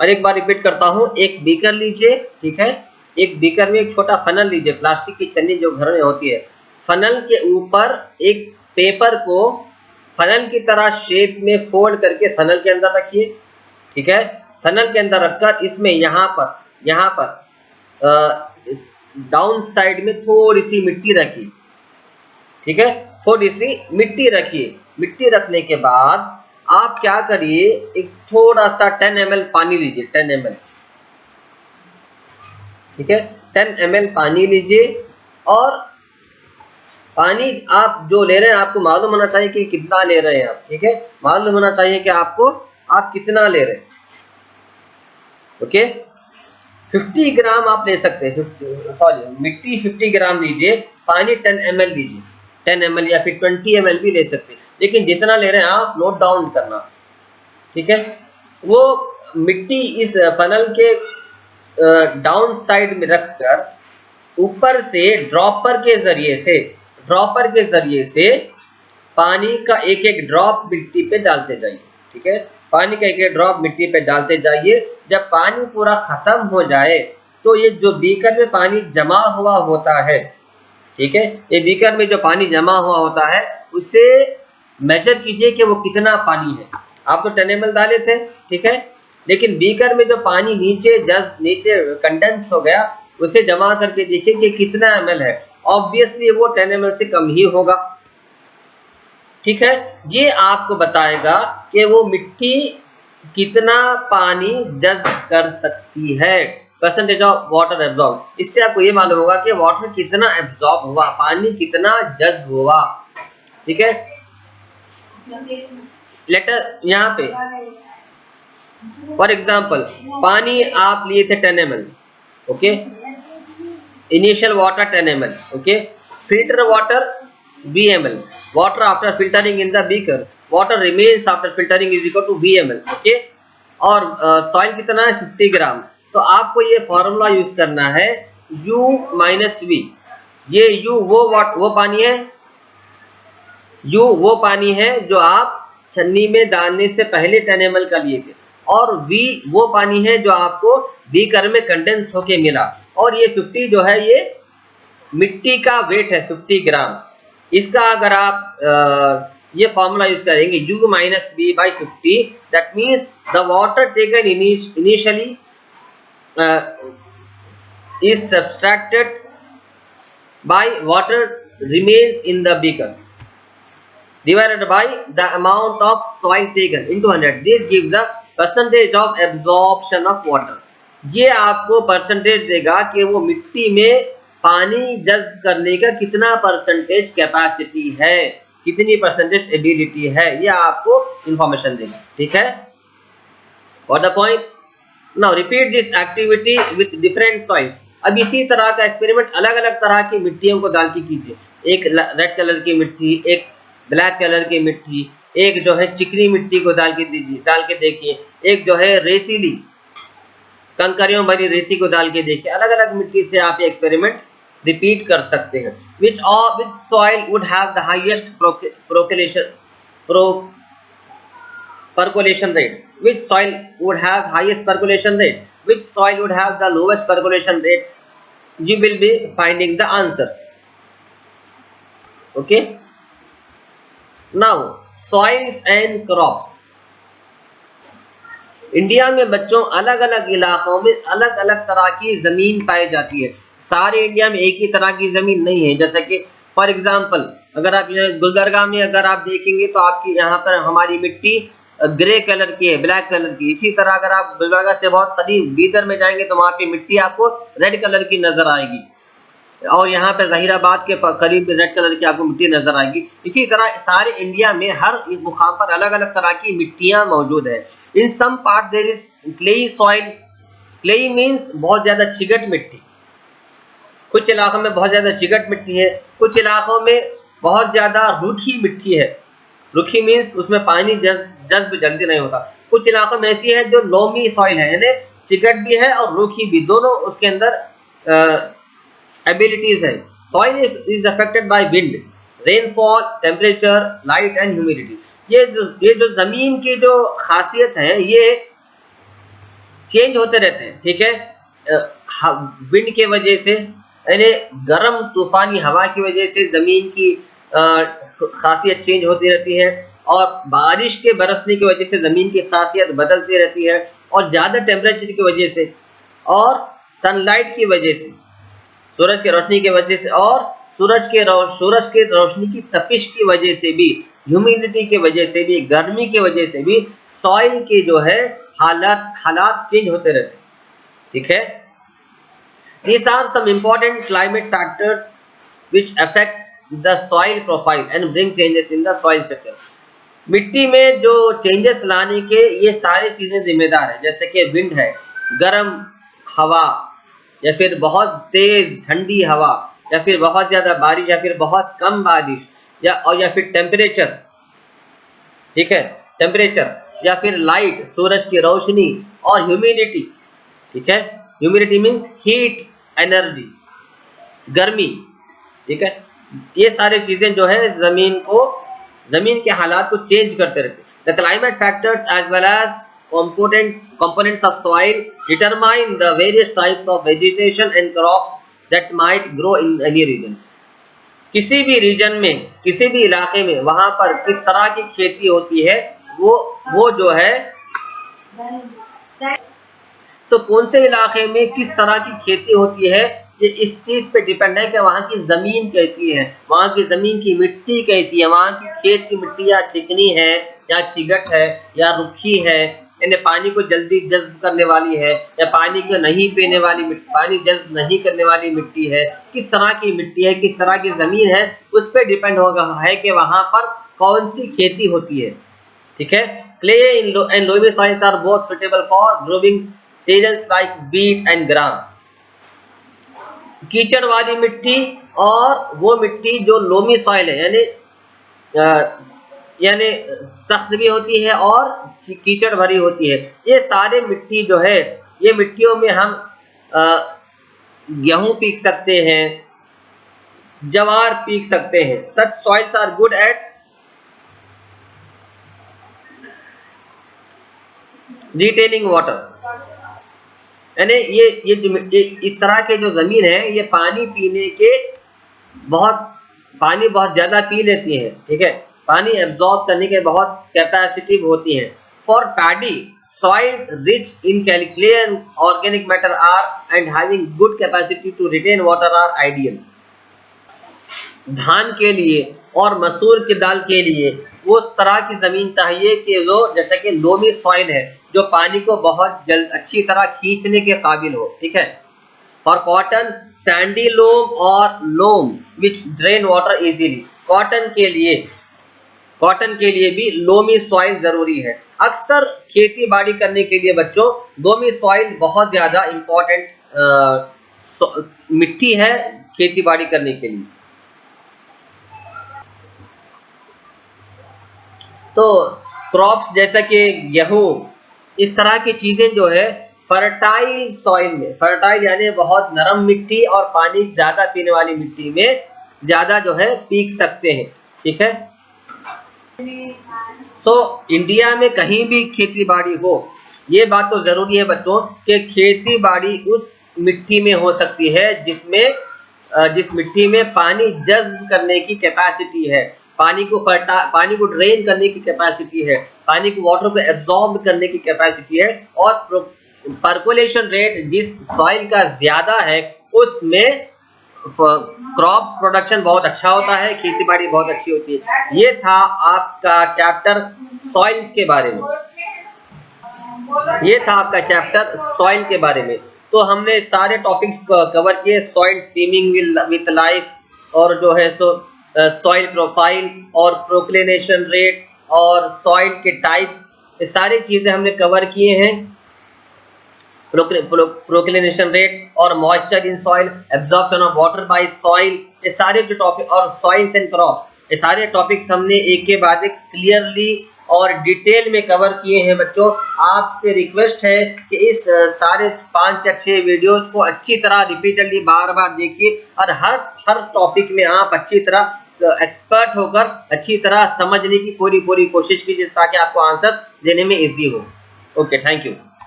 और एक बार रिपीट करता हूँ, एक बीकर लीजिए, ठीक है, एक बीकर में एक छोटा फनल लीजिए, प्लास्टिक की छन्नी जो घर में होती है, फनल के ऊपर एक पेपर को फनल की तरह शेप में फोल्ड करके फनल के अंदर रखिए, ठीक है। फनल के अंदर रखकर इसमें यहाँ पर इस डाउन साइड में थोड़ी सी मिट्टी रखिए, ठीक है, थोड़ी सी मिट्टी रखिए। मिट्टी रखने के बाद आप क्या करिए, एक थोड़ा सा 10 ml पानी लीजिए, 10 ml, ठीक है, 10 ml पानी लीजिए। और पानी आप जो ले रहे हैं आपको मालूम होना चाहिए कि कितना ले रहे हैं आप, ठीक है, मालूम होना चाहिए कि आपको आप कितना ले रहे हैं, ओके। 50 ग्राम आप ले सकते हैं, मिट्टी 50 ग्राम लीजिए, पानी 10 ml लीजिए, 10 ml या फिर 20 ml भी ले सकते हैं, लेकिन जितना ले रहे हैं आप नोट डाउन करना, ठीक है। वो मिट्टी इस फनल के डाउन साइड में रखकर ऊपर से ड्रॉपर के जरिए से पानी का एक एक ड्रॉप मिट्टी पे डालते जाइए, ठीक है, पानी का एक एक ड्रॉप मिट्टी पे डालते जाइए। जब पानी पूरा खत्म हो जाए तो ये जो बीकर में पानी जमा हुआ होता है, ठीक है, ये बीकर में जो पानी जमा हुआ होता है उसे मेजर कीजिए कि वो कितना पानी है। आप तो 10 ml डाले थे, ठीक है, लेकिन बीकर में जो पानी नीचे कंडेंस हो गया उसे जमा करके देखिए कि कितना ml है। ऑब्वियसली वो 10 ml से कम ही होगा, ठीक है। ये आपको बताएगा कि वो मिट्टी कितना पानी जज़्ब कर सकती है, परसेंटेज ऑफ वाटर एब्जॉर्ब। इससे आपको ये मालूम होगा कि वाटर कितना एब्जॉर्ब हुआ, पानी कितना जज़्ब हुआ, ठीक है। लेटर यहाँ पे फॉर एग्जाम्पल पानी आप लिए थे 10 ml, okay, initial water 10 ml, okay, filter water 20 ml, water after filtering in the beaker, water remains after filtering is equal to 20 ml, okay. और सॉइल कितना है 50 ग्राम। तो आपको ये फॉर्मूला यूज करना है U माइनस V। ये U वो पानी है, U वो पानी है जो आप छन्नी में डालने से पहले 10 ml का लिए थे, और V वो पानी है जो आपको बीकर में कंडेंस होके मिला, और ये 50 जो है ये मिट्टी का वेट है 50 ग्राम। इसका अगर आप ये फॉर्मूला यूज करेंगे U minus B by 50, that means the water taken initially is subtracted by water remains in the beaker divided by the amount of soil taken into 100. This gives the percentage of absorption of water. ये आपको percentage देगा कि वो मिट्टी में पानी जज़्ब करने का कितना परसेंटेज कैपेसिटी है, कितनी परसेंटेज एबिलिटी है, ये आपको इंफॉर्मेशन देगा, ठीक है। Got the point? Now repeat this activity with different soils. अब इसी तरह का एक्सपेरिमेंट अलग अलग तरह की मिट्टियों को डाल के कीजिए, एक रेड कलर की मिट्टी, एक ब्लैक कलर की मिट्टी, एक जो है चिकनी मिट्टी को डाल के देखिए, एक जो है रेतीली कंकरियों भरी रेती को डाल के देखिए। अलग अलग मिट्टी से आप ये एक्सपेरिमेंट रिपीट कर सकते हैं। Which soil would have the highest percolation rate? Which soil would have highest percolation rate? Which soil would have the lowest percolation rate? You will be finding the answers. Okay. Now soils and crops. India में बच्चों अलग अलग इलाकों में अलग अलग तरह की जमीन पाई जाती है। सारे इंडिया में एक ही तरह की जमीन नहीं है। जैसे कि फॉर एग्जांपल अगर आप यहाँ गुलबर्गा में अगर आप देखेंगे तो आपकी यहाँ पर हमारी मिट्टी ग्रे कलर की है, ब्लैक कलर की। इसी तरह अगर आप गुलबर्गा से बहुत करीब बीदर में जाएंगे तो वहाँ पे मिट्टी आपको रेड कलर की नजर आएगी, और यहाँ पे जहीराबाद के करीब रेड कलर की आपको मिट्टी नजर आएगी। इसी तरह सारे इंडिया में हर एक मुकाम पर अलग अलग तरह की मिट्टियाँ मौजूद है। In some parts there is clayey soil. Clayey means बहुत ज्यादा चिकट मिट्टी। कुछ इलाकों में बहुत ज्यादा चिकट मिट्टी है, कुछ इलाकों में बहुत ज्यादा रूखी मिट्टी है। रूखी मीन्स उसमें पानी जज्ब जल्दी नहीं होता। कुछ इलाकों में ऐसी है जो लोमी सॉइल है, यानी चिकट भी है और रूखी भी, दोनों उसके अंदर एबिलिटीज है। Soil is affected by wind, rainfall, temperature, light and humidity. ये जो जमीन की जो खासियत है ये चेंज होते रहते हैं, ठीक है। विंड के वजह से, यानी गर्म तूफानी हवा की वजह से ज़मीन की खासियत चेंज होती रहती है, और बारिश के बरसने की वजह से ज़मीन की खासियत बदलती रहती है, और ज़्यादा टेम्परेचर की वजह से, और सनलाइट की वजह से, सूरज की रोशनी की वजह से, और सूरज के रोशनी की तपिश की वजह से भी, ह्यूमिडिटी की वजह से भी, गर्मी की वजह से भी सॉइल के जो है हालात चेंज होते रहते हैं, ठीक है। These are some important climate factors which affect the soil profile and bring changes in the soil structure. मिट्टी में जो चेंजेस लाने के ये सारी चीज़ें जिम्मेदार है, जैसे कि विंड है, गर्म हवा, या फिर बहुत तेज ठंडी हवा, या फिर बहुत ज़्यादा बारिश, या फिर बहुत कम बारिश, या फिर टेम्परेचर, ठीक है, टेम्परेचर, या फिर लाइट, सूरज की रोशनी, और ह्यूमिडिटी, ठीक है। ह्यूमिडिटी मीन्स हीट एनर्जी, गर्मी, ठीक है। ये सारी चीज़ें जो है ज़मीन के हालात को चेंज करते रहते हैं। The climate factors as well as components of soil determine the various types of vegetation and crops that might grow in any region. किसी भी रीजन में, किसी भी इलाके में वहाँ पर किस तरह की खेती होती है, वो जो है कौन से इलाके में किस तरह की खेती होती है, ये इस चीज़ पे डिपेंड है कि वहाँ की ज़मीन कैसी है, वहाँ की ज़मीन की मिट्टी कैसी है, वहाँ की खेत की मिट्टी या चिकनी है, या चिगट है, या रुखी है, यानी पानी को जल्दी जज्ब करने वाली है, या पानी को नहीं पीने वाली मिट्टी, पानी जज्ब नहीं करने वाली मिट्टी है, किस तरह की मिट्टी है, किस तरह की ज़मीन है, उस पर डिपेंड होगा है कि वहाँ पर कौन सी खेती होती है, ठीक है। Clay and loamy soils are both suitable for growing cereals like wheat and gram. कीचड़ वाली मिट्टी और वो मिट्टी जो लोमी सॉइल है, यानी सख्त भी होती है और कीचड़ भरी होती है, ये सारे मिट्टी जो है, ये मिट्टियों में हम गेहूं पीक सकते हैं, जवार पीक सकते हैं। Such soils are good at retaining water, यानी ये जो इस तरह के जो ज़मीन है, ये पानी पीने के पानी बहुत ज़्यादा पी लेती है, ठीक है, पानी एब्जॉर्ब करने के बहुत कैपेसिटी होती है। For paddy soils rich in calcium organic matter are and having good capacity to retain water are ideal. धान के लिए और मसूर की दाल के लिए वो उस तरह की ज़मीन चाहिए कि जो जैसे कि लोमी सॉइल है, जो पानी को बहुत अच्छी तरह खींचने के काबिल हो, ठीक है। और कॉटन सैंडी लोम और लोम विच ड्रेन वाटर इजीली। कॉटन के लिए भी लोमी सॉइल ज़रूरी है। अक्सर खेती बाड़ी करने के लिए बच्चों लोमी सॉइल बहुत ज़्यादा इम्पोर्टेंट मिट्टी है खेती बाड़ी करने के लिए। तो क्रॉप्स जैसा कि गेहूँ, इस तरह की चीज़ें जो है फर्टाइल सॉइल में, फर्टाइल यानी बहुत नरम मिट्टी और पानी ज़्यादा पीने वाली मिट्टी में ज़्यादा जो है पीक सकते हैं, ठीक है। इंडिया में कहीं भी खेती बाड़ी हो, ये बात तो ज़रूरी है बच्चों कि खेती बाड़ी उस मिट्टी में हो सकती है जिस मिट्टी में पानी जज्ब करने की कैपेसिटी है, पानी को ड्रेन करने की कैपेसिटी है, पानी को वाटर को एब्जॉर्ब करने की कैपेसिटी है, और परकोलेशन रेट जिस सॉइल का ज़्यादा है उसमें क्रॉप्स प्रोडक्शन बहुत अच्छा होता है, खेती बाड़ी बहुत अच्छी होती है। ये था आपका चैप्टर सॉइल्स के बारे में, ये था आपका चैप्टर सॉइल के बारे में। तो हमने सारे टॉपिक्स कवर किए, सॉइल टीमिंग विथ लाइफ, और जो है सॉइल प्रोफाइल, और प्रोक्लिनेशन रेट, और सॉइल के टाइप्स, ये सारी चीज़ें हमने कवर किए हैं। प्रोक्लिनेशन रेट और moisture in soil, absorption of water bye soil, ये सारे जो टॉपिक, और सॉइल्स एंड क्रॉप, ये सारे टॉपिक्स हमने एक के बाद एक क्लियरली और डिटेल में कवर किए हैं बच्चों। आपसे रिक्वेस्ट है कि इस सारे 5 या 6 वीडियोस को अच्छी तरह रिपीटेडली बार बार देखिए, और हर टॉपिक में आप अच्छी तरह एक्सपर्ट होकर अच्छी तरह समझने की पूरी कोशिश कीजिए, ताकि आपको आंसर्स देने में इजी हो। Okay, thank you.